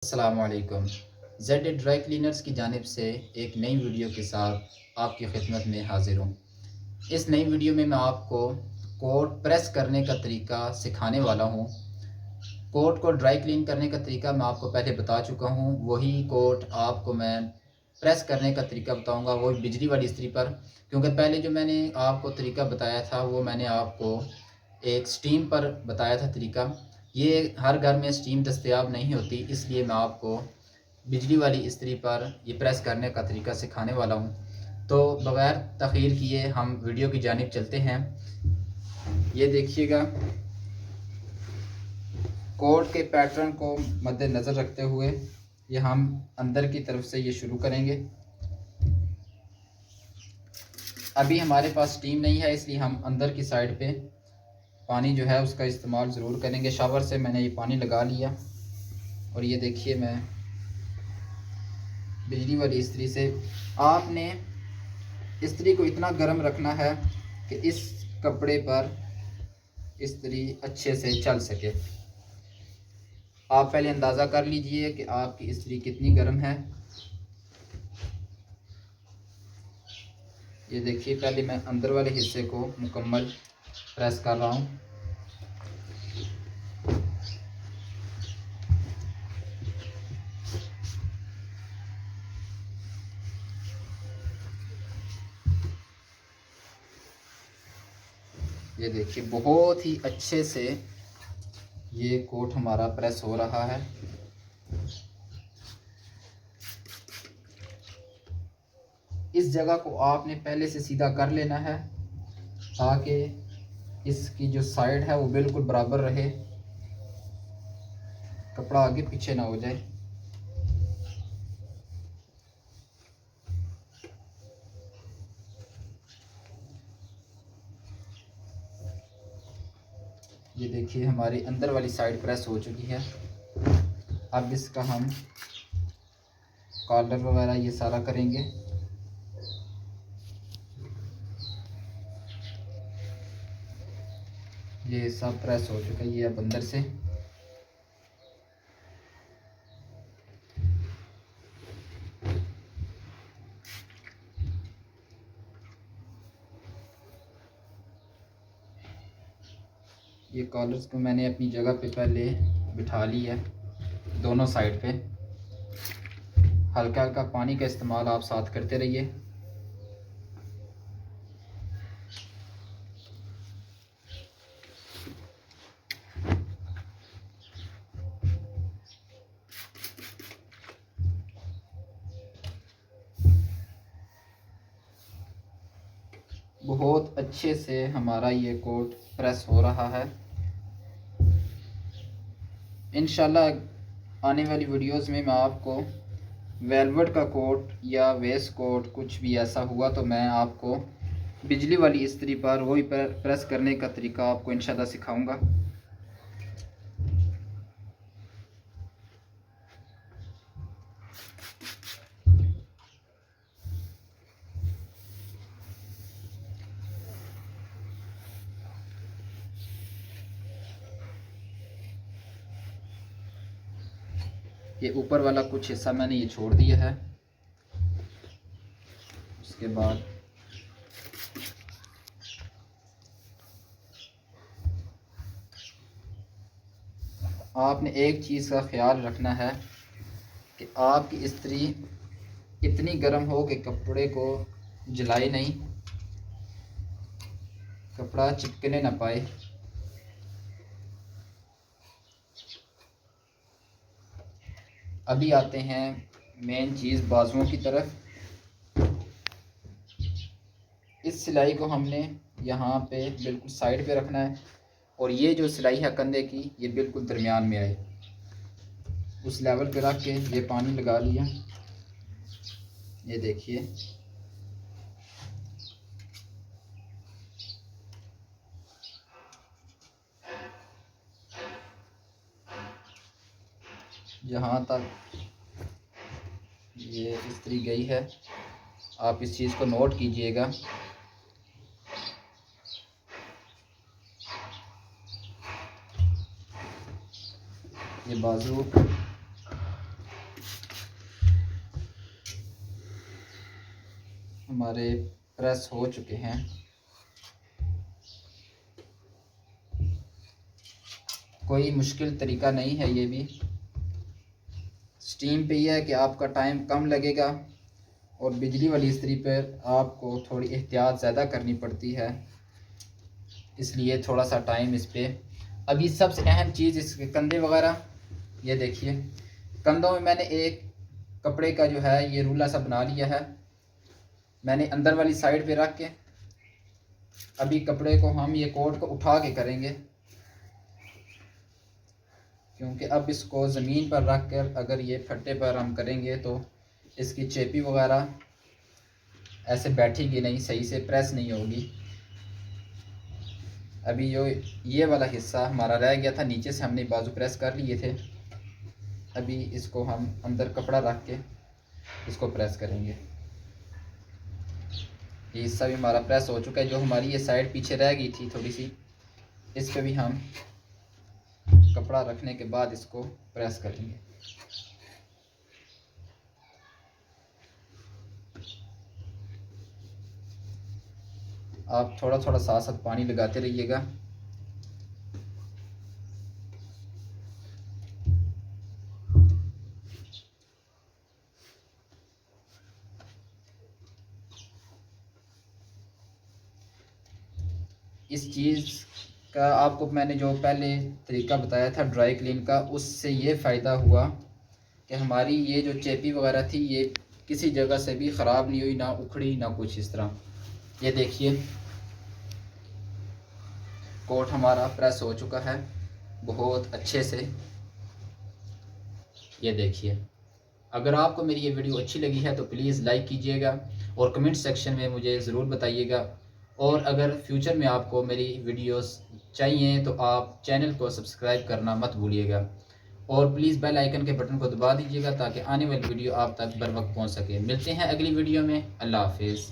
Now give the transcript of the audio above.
अस्सलाम वालेकुम। Z dry cleaners की जानिब से एक नई वीडियो के साथ आपकी खिदमत में हाज़िर हूँ। इस नई वीडियो में मैं आपको कोट प्रेस करने का तरीका सिखाने वाला हूँ। कोट को ड्राई क्लीन करने का तरीका मैं आपको पहले बता चुका हूँ, वही कोट आपको मैं प्रेस करने का तरीका बताऊँगा, वो भी बिजली वाली इस्त्री पर। क्योंकि पहले जो मैंने आपको तरीका बताया था वो मैंने आपको एक स्टीम पर बताया था तरीका। ये हर घर में स्टीम दस्तयाब नहीं होती, इसलिए मैं आपको बिजली वाली इस्त्री पर ये प्रेस करने का तरीका सिखाने वाला हूँ। तो बग़ैर तख़ीर किए हम वीडियो की जानिब चलते हैं। ये देखिएगा, कोट के पैटर्न को मद्देनज़र रखते हुए ये हम अंदर की तरफ से ये शुरू करेंगे। अभी हमारे पास स्टीम नहीं है, इसलिए हम अंदर की साइड पे पानी जो है उसका इस्तेमाल ज़रूर करेंगे। शावर से मैंने ये पानी लगा लिया और ये देखिए, मैं बिजली वाली इस्त्री से, आपने इस्त्री को इतना गर्म रखना है कि इस कपड़े पर इस्त्री अच्छे से चल सके। आप पहले अंदाज़ा कर लीजिए कि आपकी इस्त्री कितनी गर्म है। ये देखिए, पहले मैं अंदर वाले हिस्से को मुकम्मल प्रेस कर रहा हूँ। ये देखिए, बहुत ही अच्छे से ये कोट हमारा प्रेस हो रहा है। इस जगह को आपने पहले से सीधा कर लेना है ताकि इसकी जो साइड है वो बिल्कुल बराबर रहे, कपड़ा आगे पीछे ना हो जाए। ये देखिए, हमारी अंदर वाली साइड प्रेस हो चुकी है। अब इसका हम कॉलर वगैरह ये सारा करेंगे। ये सब प्रेस हो चुका है। ये अब अंदर से ये कॉलर्स को मैंने अपनी जगह पे पहले बिठा ली है, दोनों साइड पे। हल्का हल्का पानी का इस्तेमाल आप साथ करते रहिए। बहुत अच्छे से हमारा ये कोट प्रेस हो रहा है। इंशाल्लाह आने वाली वीडियोस में मैं आपको वेलवेट का कोट या वेस्ट कोट कुछ भी ऐसा हुआ तो मैं आपको बिजली वाली इस्त्री पर वही प्रेस करने का तरीका आपको इंशाल्लाह सिखाऊंगा। ये ऊपर वाला कुछ हिस्सा मैंने ये छोड़ दिया है। उसके बाद आपने एक चीज़ का ख्याल रखना है कि आपकी इस्त्री इतनी गर्म हो कि कपड़े को जलाए नहीं, कपड़ा चिपकने ना पाए। अभी आते हैं मेन चीज़, बाजुओं की तरफ। इस सिलाई को हमने यहाँ पे बिल्कुल साइड पे रखना है और ये जो सिलाई है कंधे की, ये बिल्कुल दरमियान में आए, उस लेवल पे रख के ये पानी लगा लिया। ये देखिए, जहाँ तक ये इस्त्री गई है आप इस चीज़ को नोट कीजिएगा। ये बाजू हमारे प्रेस हो चुके हैं। कोई मुश्किल तरीका नहीं है ये भी। स्टीम पे यह है कि आपका टाइम कम लगेगा और बिजली वाली इस्त्री पर आपको थोड़ी एहतियात ज़्यादा करनी पड़ती है, इसलिए थोड़ा सा टाइम इस पर। अभी सबसे अहम चीज़ इसके कंधे वगैरह, ये देखिए कंधों में मैंने एक कपड़े का जो है ये रूला सा बना लिया है। मैंने अंदर वाली साइड पे रख के अभी कपड़े को हम ये कोट को उठा के करेंगे, क्योंकि अब इसको ज़मीन पर रख कर अगर ये फट्टे पर हम करेंगे तो इसकी चेपी वगैरह ऐसे बैठेगी नहीं, सही से प्रेस नहीं होगी। अभी ये वाला हिस्सा हमारा रह गया था, नीचे से हमने बाजू प्रेस कर लिए थे। अभी इसको हम अंदर कपड़ा रख के इसको प्रेस करेंगे। ये हिस्सा भी हमारा प्रेस हो चुका है। जो हमारी ये साइड पीछे रह गई थी थोड़ी सी, इस पे भी हम कपड़ा रखने के बाद इसको प्रेस करेंगे। आप थोड़ा थोड़ा साथ साथ पानी लगाते रहिएगा। इस चीज़ का आपको मैंने जो पहले तरीका बताया था ड्राई क्लीन का, उससे ये फ़ायदा हुआ कि हमारी ये जो चेपी वगैरह थी ये किसी जगह से भी ख़राब नहीं हुई, ना उखड़ी ना कुछ इस तरह। ये देखिए कोट हमारा प्रेस हो चुका है बहुत अच्छे से। ये देखिए, अगर आपको मेरी ये वीडियो अच्छी लगी है तो प्लीज़ लाइक कीजिएगा और कमेंट सेक्शन में मुझे ज़रूर बताइएगा। और अगर फ्यूचर में आपको मेरी वीडियोस चाहिए तो आप चैनल को सब्सक्राइब करना मत भूलिएगा और प्लीज़ बेल आइकन के बटन को दबा दीजिएगा ताकि आने वाली वीडियो आप तक बर वक्त पहुँच सके। मिलते हैं अगली वीडियो में। अल्लाह हाफिज़।